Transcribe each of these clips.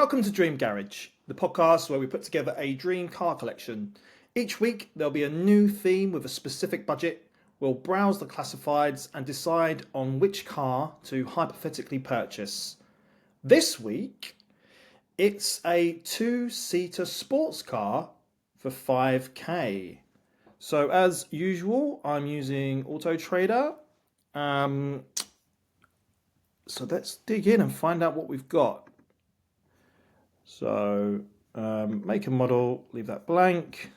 Welcome to Dream Garage, the podcast where we put together a dream car collection. Each week there'll be a new theme with a specific budget. We'll browse the classifieds and decide on which car to hypothetically purchase. This week it's a two-seater sports car for 5k. So as usual, I'm using Auto Trader. So let's dig in and find out what we've got. So make and model, leave that blank.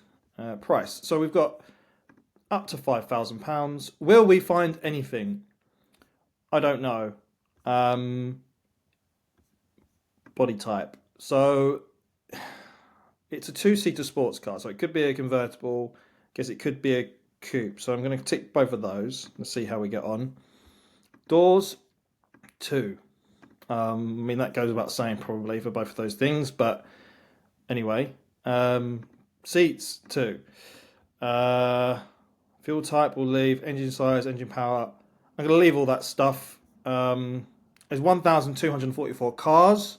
Price. So we've got up to £5,000. Will we find anything? I don't know. Body type. So it's a two-seater sports car. So it could be a convertible. I guess it could be a coupe. So I'm going to tick both of those. Let's see how we get on. Doors, 2. I mean, that goes without saying probably for both of those things, but anyway, seats 2. Fuel type we'll leave, engine size, engine power. I'm going to leave all that stuff. There's 1,244 cars.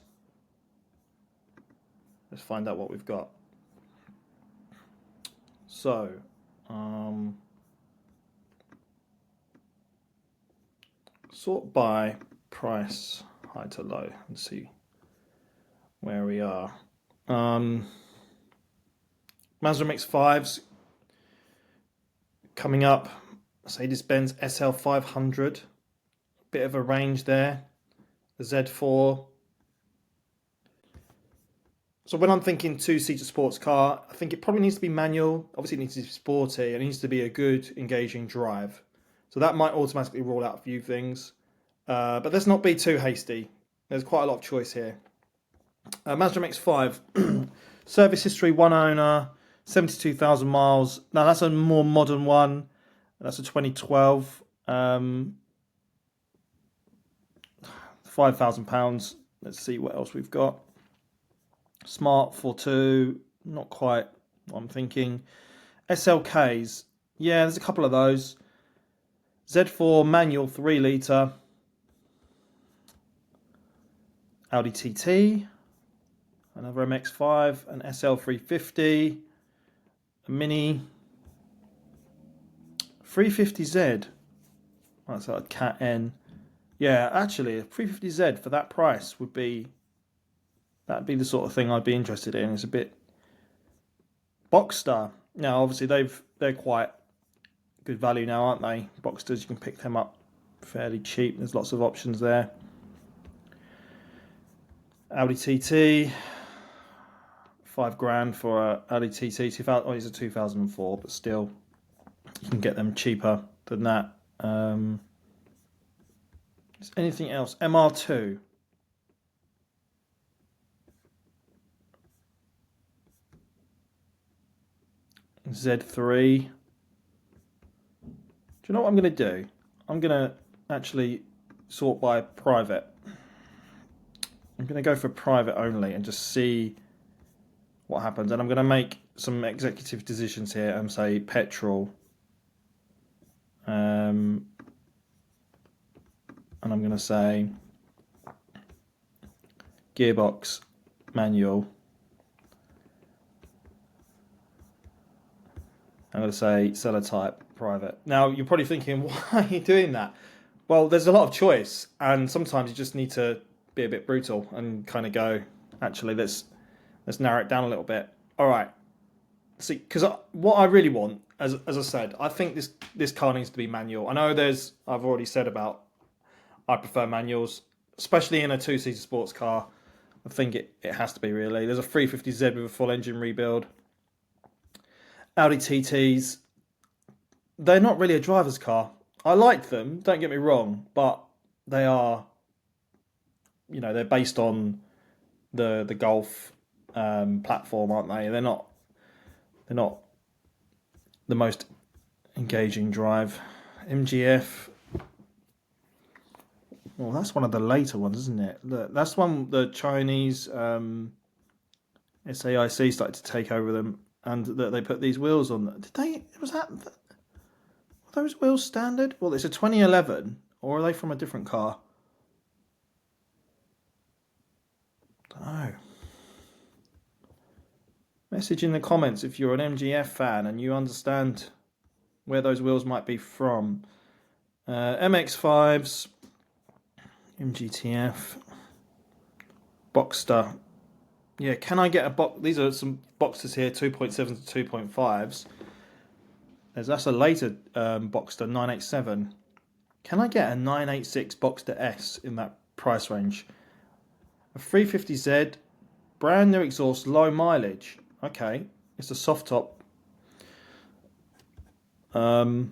Let's find out what we've got. So, sort by price, high to low, and see where we are. Mazda MX-5's coming up. Mercedes-Benz SL500, bit of a range there. The Z4. So when I'm thinking two-seater sports car, I think it probably needs to be manual. Obviously, it needs to be sporty, and it needs to be a good, engaging drive. So that might automatically rule out a few things. But let's not be too hasty. There's quite a lot of choice here. Mazda MX-5, service history, one owner, 72,000 miles. Now that's a more modern one. That's a 2012. £5,000. Let's see what else we've got. Smart 4.2, not quite what I'm thinking. SLKs, yeah, there's a couple of those. Z4 manual 3 litre. Audi TT, another MX-5, an SL350, a Mini 350Z. That's a Cat N. Yeah, actually, a 350Z for that price that'd be the sort of thing I'd be interested in. It's a bit Boxster. Now, obviously, they're quite good value now, aren't they? Boxsters, you can pick them up fairly cheap. There's lots of options there. Audi TT, £5,000 for a Audi TT. 2000, it's a 2004, but still, you can get them cheaper than that. Is anything else? MR2. Z3. Do you know what I'm going to do? I'm going to actually sort by private. I'm going to go for private only and just see what happens. And I'm going to make some executive decisions here and say petrol. And I'm going to say gearbox manual. I'm going to say seller type private. Now, you're probably thinking, why are you doing that? Well, there's a lot of choice, and sometimes you just need to be a bit brutal and kind of go, actually, let's narrow it down a little bit. All right. See, because what I really want, as I said, I think this car needs to be manual. I know I've already said about I prefer manuals, especially in a two-seater sports car. I think it has to be really. There's a 350Z with a full engine rebuild. Audi TTs, they're not really a driver's car. I like them, don't get me wrong, but they are, they're based on the Golf platform, aren't they? They're not the most engaging drive. MGF, well, that's one of the later ones, isn't it? That's one the Chinese SAIC started to take over them, and that they put these wheels on. Were those wheels standard? Well, it's a 2011, or are they from a different car? I don't know. Message in the comments if you're an MGF fan and you understand where those wheels might be from. MX5s, MGTF, Boxster. Yeah, can I get a box? These are some Boxsters here, 2.7s to 2.5s. That's a later Boxster 987. Can I get a 986 Boxster S in that price range? A 350Z, brand new exhaust, low mileage. Okay, it's a soft top. Oh,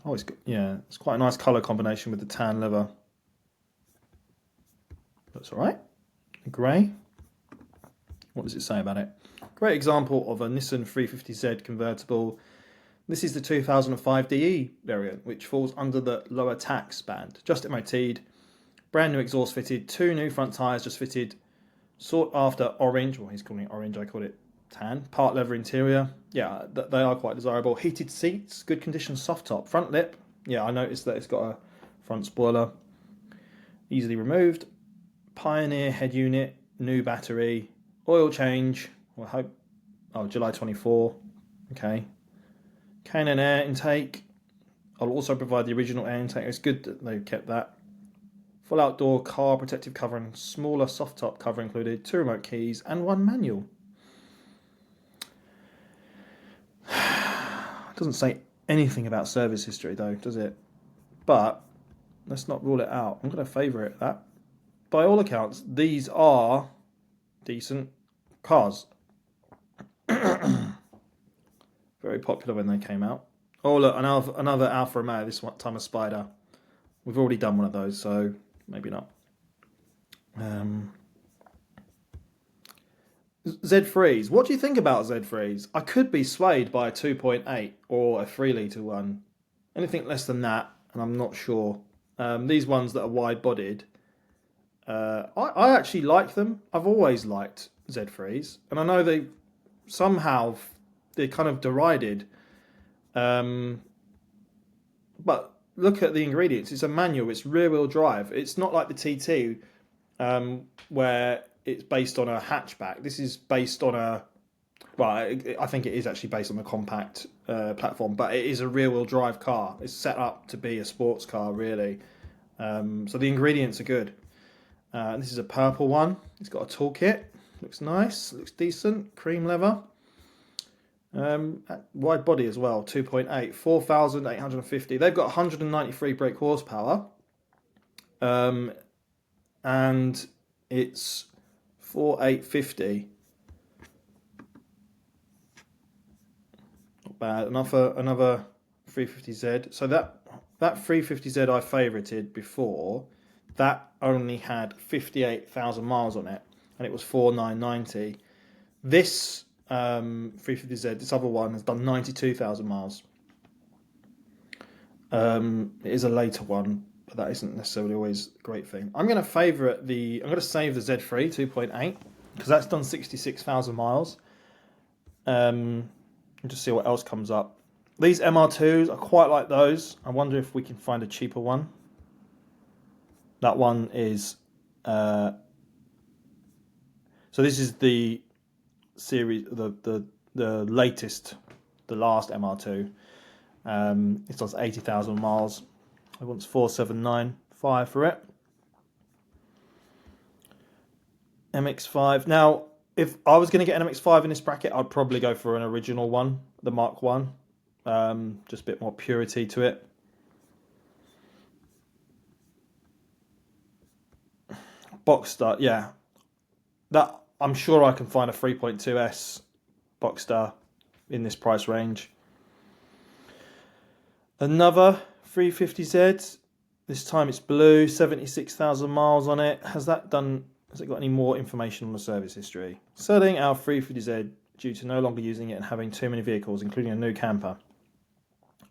it's good. Yeah, it's quite a nice colour combination with the tan leather. That's all right. Grey. What does it say about it? Great example of a Nissan 350Z convertible. This is the 2005 DE variant, which falls under the lower tax band. Just MOT'd, brand new exhaust fitted, 2 new front tyres just fitted, sought after orange, well he's calling it orange, I call it tan, part leather interior. Yeah, they are quite desirable. Heated seats, good condition soft top, front lip. Yeah, I noticed that it's got a front spoiler, easily removed. Pioneer head unit, new battery, oil change. Well, I hope. Oh, July 24. Okay. K&N air intake. I'll also provide the original air intake. It's good that they've kept that. Full outdoor car protective covering, smaller soft top cover included, 2 remote keys and 1 manual. It doesn't say anything about service history though, does it? But let's not rule it out. I'm going to favourite that. By all accounts, these are decent cars. Very popular when they came out. Oh look, another Alfa Romeo, this time a Spider. We've already done one of those, so maybe not. Z3s. What do you think about Z3s? I could be swayed by a 2.8 or a 3 litre one. Anything less than that, and I'm not sure. These ones that are wide-bodied, I actually like them. I've always liked Z3s, and I know they're kind of derided. But look at the ingredients. It's a manual. It's rear-wheel drive. It's not like the TT, where it's based on a hatchback. This is based on a. Well, I think it is actually based on a compact platform, but it is a rear-wheel drive car. It's set up to be a sports car, really. So the ingredients are good. This is a purple one. It's got a toolkit. Looks nice. Looks decent. Cream leather. Wide body as well. 2.8. 4,850. They've got 193 brake horsepower. And it's 4,850. Not bad. Another 350Z. So that 350Z I favorited before, that only had 58,000 miles on it, and it was 4,990. This 350Z, this other one, has done 92,000 miles. It is a later one, but that isn't necessarily always a great thing. I'm going to save the Z3 2.8 because that's done 66,000 miles. Just see what else comes up. These MR2s, I quite like those. I wonder if we can find a cheaper one. That one is. So this is the series, the latest, the last MR2. It does 80,000 miles. I want 4,795 for it. MX5. Now, if I was going to get an MX5 in this bracket, I'd probably go for an original one, the Mark 1. Just a bit more purity to it. Boxster, yeah. That I'm sure I can find a 3.2S Boxster in this price range. Another 350Z. This time it's blue, 76,000 miles on it. Has it got any more information on the service history? Selling our 350Z due to no longer using it and having too many vehicles, including a new camper.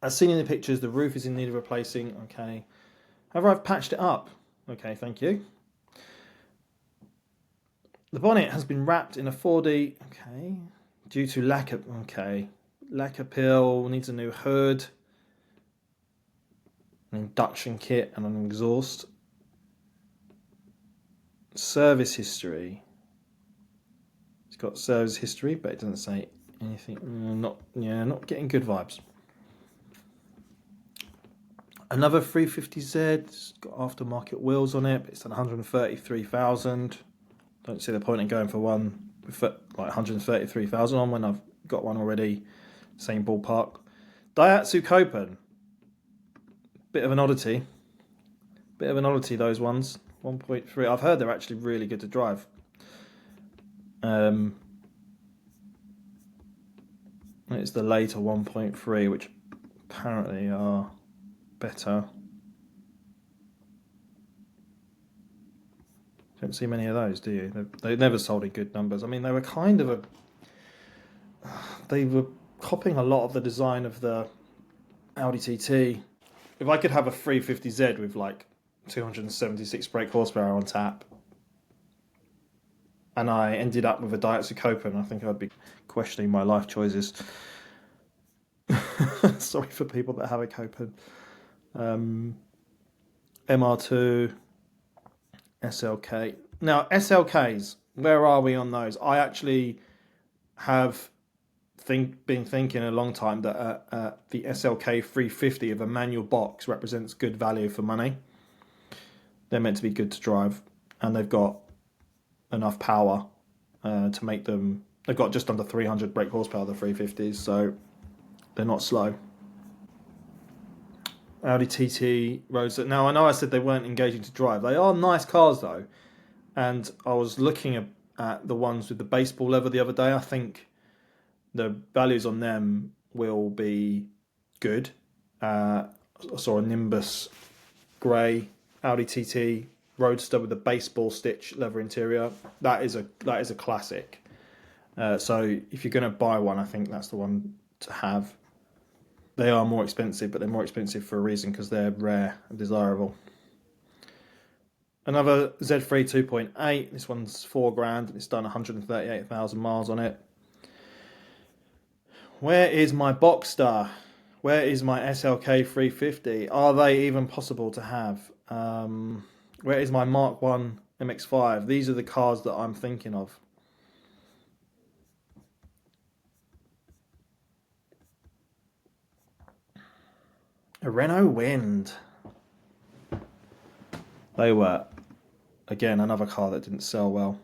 As seen in the pictures, the roof is in need of replacing. Okay. However, I've patched it up. Okay, thank you. The bonnet has been wrapped in a 4D. Okay. Due to lack of. Okay. Lacquer peel, needs a new hood, an induction kit, and an exhaust. service history. It's got service history, but it doesn't say anything. Not getting good vibes. Another 350Z. It's got aftermarket wheels on it, but it's done 133,000. Don't see the point in going for one with like 133,000 on when I've got one already. Same ballpark. Daihatsu Copen. Bit of an oddity. Those ones. 1.3. I've heard they're actually really good to drive. It's the later 1.3, which apparently are better. Don't see many of those, do you? They never sold in good numbers. I mean, they were they were copying a lot of the design of the Audi TT. If I could have a 350Z with like 276 brake horsepower on tap, and I ended up with a Daihatsu Copen, I think I'd be questioning my life choices. Sorry for people that have a Copen. MR2, SLK. Now, SLKs, where are we on those? I actually have been thinking a long time that the SLK 350 of a manual box represents good value for money. They're meant to be good to drive, and they've got enough power to make them. They've got just under 300 brake horsepower, the 350s, so they're not slow. Audi TT Roadster. Now, I know I said they weren't engaging to drive. They are nice cars, though. And I was looking at the ones with the baseball leather the other day. I think the values on them will be good. I saw a Nimbus grey Audi TT Roadster with a baseball stitch leather interior. That is a classic. So if you're going to buy one, I think that's the one to have. They are more expensive, but they're more expensive for a reason, because they're rare and desirable. Another Z3 2.8. This one's $4,000 and it's done 138,000 miles on it. Where is my Boxster? Where is my SLK 350? Are they even possible to have? Where is my Mark 1 MX-5? These are the cars that I'm thinking of. A Renault Wind. They were, again, another car that didn't sell well,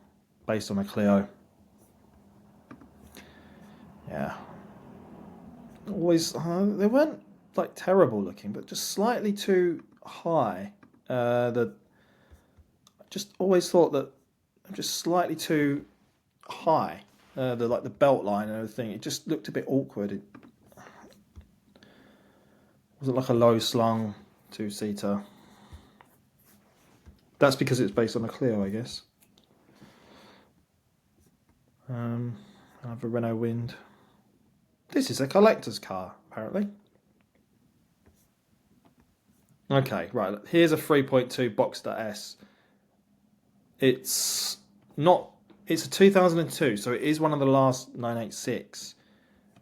based on a Clio. Yeah. Always, they weren't like terrible looking, but just slightly too high. I just always thought that just slightly too high. The belt line and everything. It just looked a bit awkward. It wasn't like a low slung two-seater. That's because it's based on a Clio, I guess. I have a Renault Wind. This is a collector's car, apparently. Okay, right. Here's a 3.2 Boxster S. It's a 2002, so it is one of the last 986.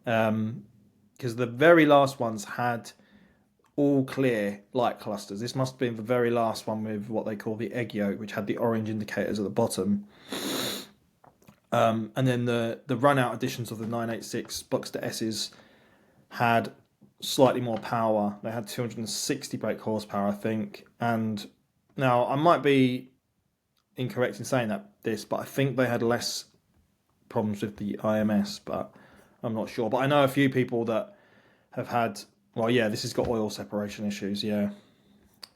Because the very last ones had all clear light clusters. This must have been the very last one with what they call the egg yolk, which had the orange indicators at the bottom. And then the run-out editions of the 986 Boxster S's had slightly more power. They had 260 brake horsepower, I think. And now, I might be incorrect in saying but I think they had less problems with the IMS, but I'm not sure. But I know a few people that have had... Well, yeah, this has got oil separation issues, yeah.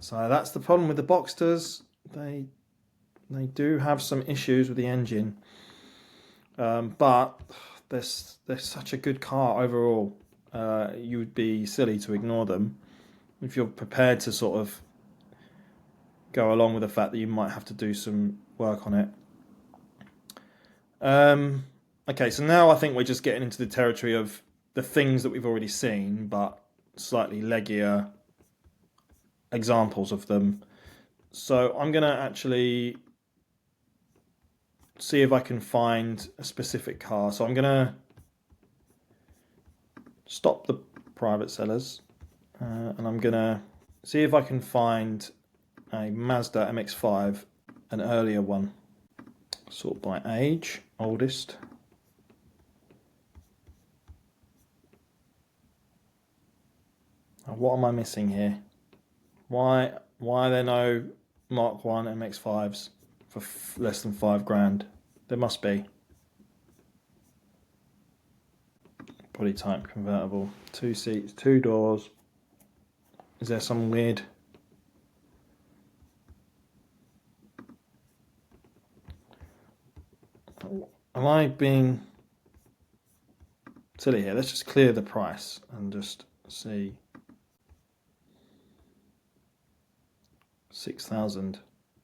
So that's the problem with the Boxsters. They do have some issues with the engine. But they're such a good car overall. You would be silly to ignore them if you're prepared to sort of go along with the fact that you might have to do some work on it. Okay, so now I think we're just getting into the territory of the things that we've already seen, but slightly leggier examples of them. So I'm going to actually see if I can find a specific car. So I'm going to stop the private sellers and I'm going to see if I can find a Mazda MX-5 an earlier one. Sort by age, oldest. What am I missing here? Why are there no Mark 1 MX-5s for less than £5,000? There must be. Body type convertible, 2 seats, 2 doors. Is there some weird? Am I being silly here? Let's just clear the price and just see. 6,000,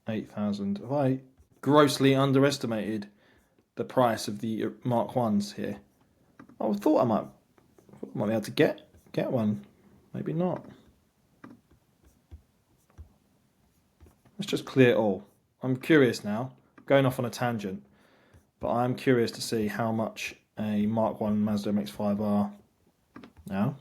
8,000. Have I grossly underestimated the price of the Mark 1s here? I thought I might be able to get one. Maybe not. Let's just clear it all. I'm curious now. Going off on a tangent, but I'm curious to see how much a Mark 1 Mazda MX-5 are now.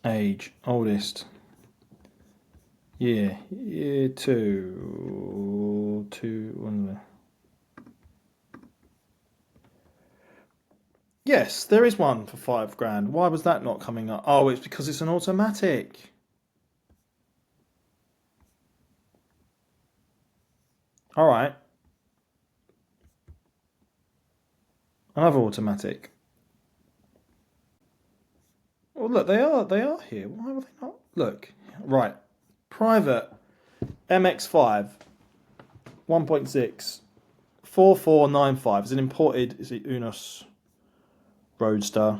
Age, oldest. Year 2, 1. Yes, there is one for £5,000. Why was that not coming up? Oh, it's because it's an automatic. All right. Another automatic. Well, look, they are here. Why were they not? Look, right. Private MX-5 1.6 4495 is an imported, is it Unos Roadster.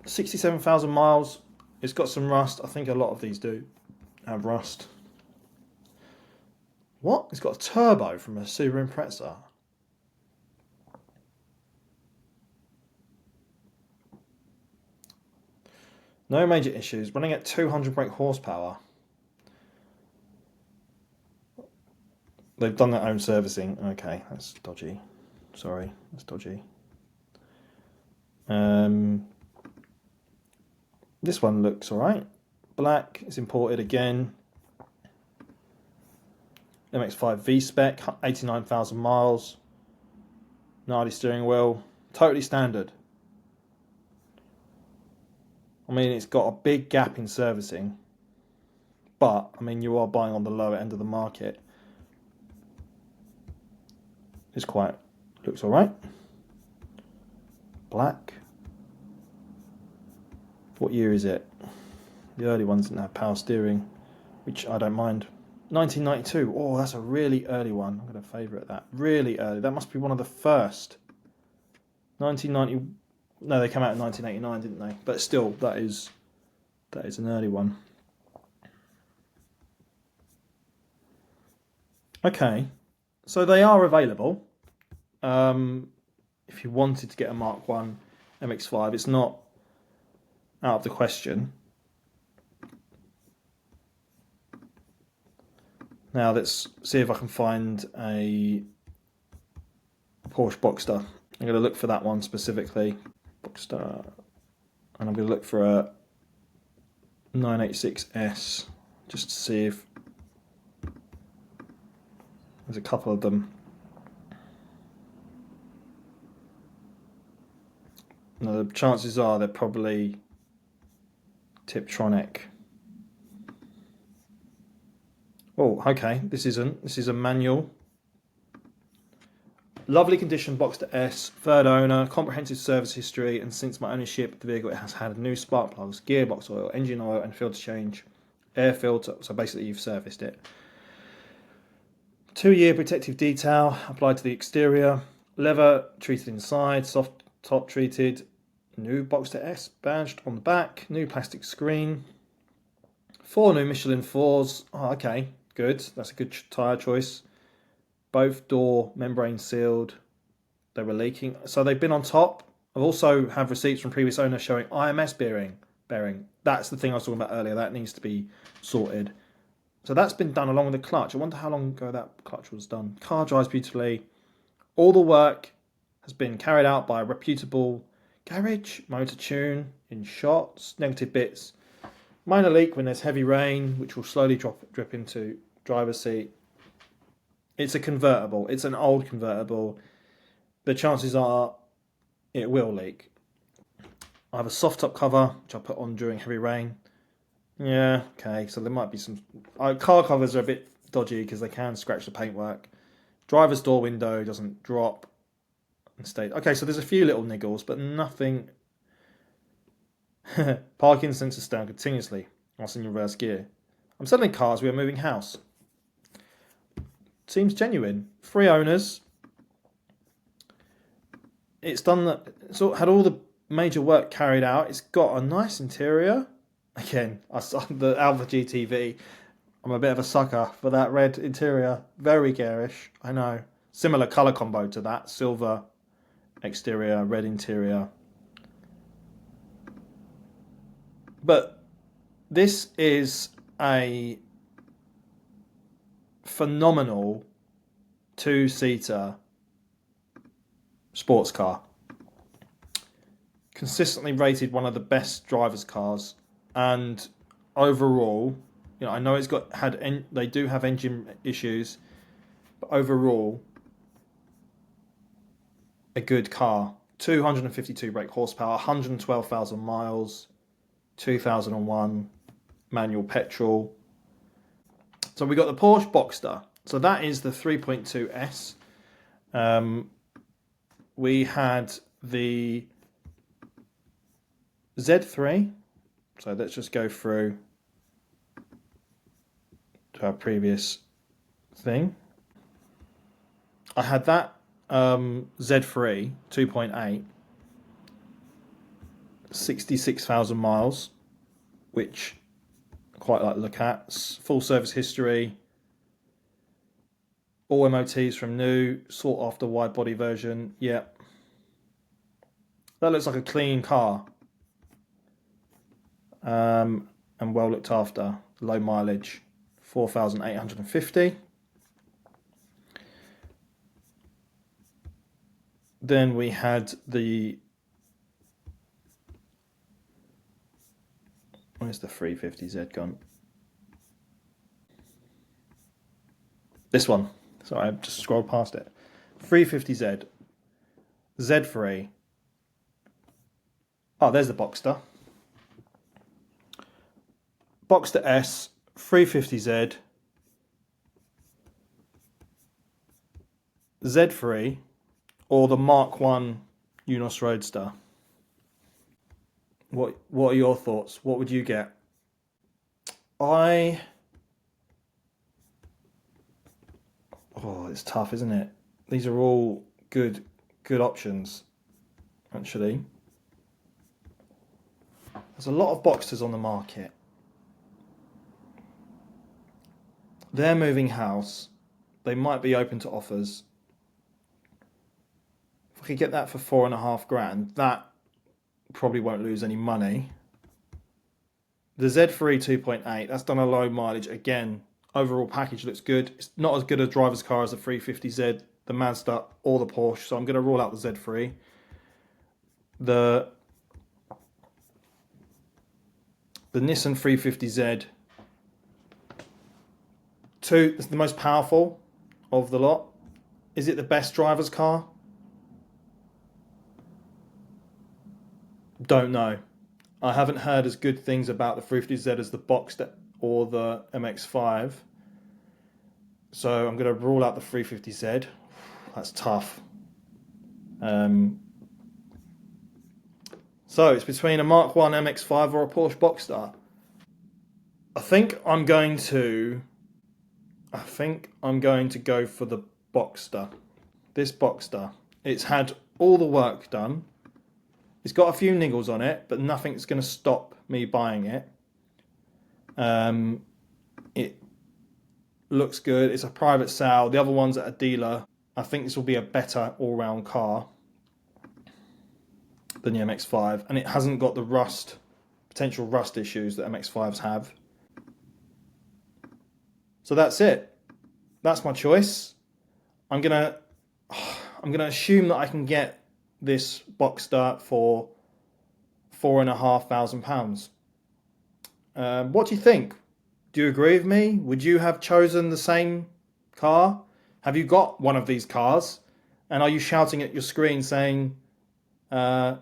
67,000 miles. It's got some rust. I think a lot of these do have rust. What? It's got a turbo from a Subaru Impreza. No major issues. Running at 200 brake horsepower. They've done their own servicing. Okay, that's dodgy. Sorry, that's dodgy. This one looks alright. Black, it's imported again. MX-5 V-Spec, 89,000 miles. Gnarly steering wheel. Totally standard. I mean, it's got a big gap in servicing. But, I mean, you are buying on the lower end of the market. It's quite... looks alright. Black. What year is it? The early ones didn't have power steering, which I don't mind. 1992. Oh, that's a really early one. I'm going to favourite that. Really early. That must be one of the first. 1990. No, they came out in 1989, didn't they? But still, that is an early one. Okay, so they are available. If you wanted to get a Mark 1 MX-5, it's not out of the question. Now let's see if I can find a Porsche Boxster. I'm going to look for that one specifically. Boxster. And I'm going to look for a 986S just to see if there's a couple of them. Now the chances are they're probably Tiptronic. Oh, okay, this isn't. This is a manual. Lovely condition Boxster S, third owner, comprehensive service history, and since my ownership of the vehicle it has had new spark plugs, gearbox oil, engine oil and filter change, air filter, so basically you've serviced it. 2-year protective detail applied to the exterior, leather treated inside, soft top treated, new Boxster S badged on the back, new plastic screen, 4 new Michelin 4s, oh, okay, good, that's a good tyre choice. Both door membrane sealed. They were leaking. So they've been on top. I've also have receipts from previous owners showing IMS bearing. That's the thing I was talking about earlier. That needs to be sorted. So that's been done along with the clutch. I wonder how long ago that clutch was done. Car drives beautifully. All the work has been carried out by a reputable garage, motor tune, in shots, negative bits, minor leak when there's heavy rain, which will slowly drip into driver's seat. It's a convertible. It's an old convertible. The chances are it will leak. I have a soft top cover, which I put on during heavy rain. Yeah, okay, so there might be some... car covers are a bit dodgy because they can scratch the paintwork. Driver's door window doesn't drop and stay... Okay, so there's a few little niggles, but nothing... Parking sensor down continuously whilst in reverse gear. I'm selling cars, we are moving house. Seems genuine. 3 owners. It's done that. It's had all the major work carried out. It's got a nice interior. Again, I saw the Alfa GTV. I'm a bit of a sucker for that red interior. Very garish, I know. Similar colour combo to that. Silver exterior, red interior. But this is a phenomenal 2-seater sports car. Consistently rated one of the best drivers' cars, and overall, I know they do have engine issues, but overall, a good car. 252 brake horsepower, 112,000 miles, 2001 manual petrol. So we got the Porsche Boxster. So that is the 3.2S. We had the Z3. So let's just go through to our previous thing. I had that Z3 2.8, 66,000 miles, which I quite like to look at. Full service history, all MOTs from new, sought after wide body version. Yeah, that looks like a clean car, and well looked after. Low mileage, 4,850. Then we had the... Where's the 350Z gone? This one. Sorry, I've just scrolled past it. 350Z. Z3. Oh, there's the Boxster. Boxster S, 350Z. Z3. Or the Mark 1 Unos Roadster. What are your thoughts? What would you get? Oh, it's tough, isn't it? These are all good options, actually. There's a lot of Boxsters on the market. They're moving house. They might be open to offers. If I could get that for $4.5 grand, that probably won't lose any money. The Z3 2.8, that's done a low mileage. Again, overall package looks good. It's not as good a driver's car as the 350Z, the Mazda, or the Porsche, so I'm going to rule out the Z3. The Nissan 350Z, it's the most powerful of the lot. Is it the best driver's car? Don't know. I haven't heard as good things about the 350Z as the Boxster or the MX-5. So I'm going to rule out the 350Z. That's tough. So it's between a Mark 1 MX-5 or a Porsche Boxster. I think I'm going to go for the Boxster. This Boxster. It's had all the work done. It's got a few niggles on it, but nothing's going to stop me buying it. It looks good. It's a private sale. The other one's at a dealer. I think this will be a better all-round car than the MX-5, and it hasn't got the potential rust issues that MX-5s have. So that's it. That's my choice. I'm gonna assume that I can get this Boxster for £4,500. What do you think? Do you agree with me? Would you have chosen the same car? Have you got one of these cars? And are you shouting at your screen saying either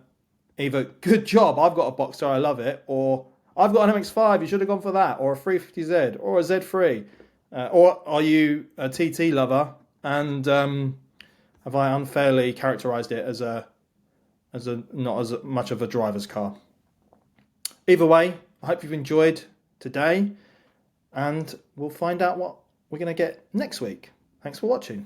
"good job, I've got a Boxster, I love it," or "I've got an MX-5, you should have gone for that," or a 350Z, or a Z3? Or are you a TT lover and have I unfairly characterised it as a not as much of a driver's car? Either way, I hope you've enjoyed today, and we'll find out what we're going to get next week. Thanks for watching.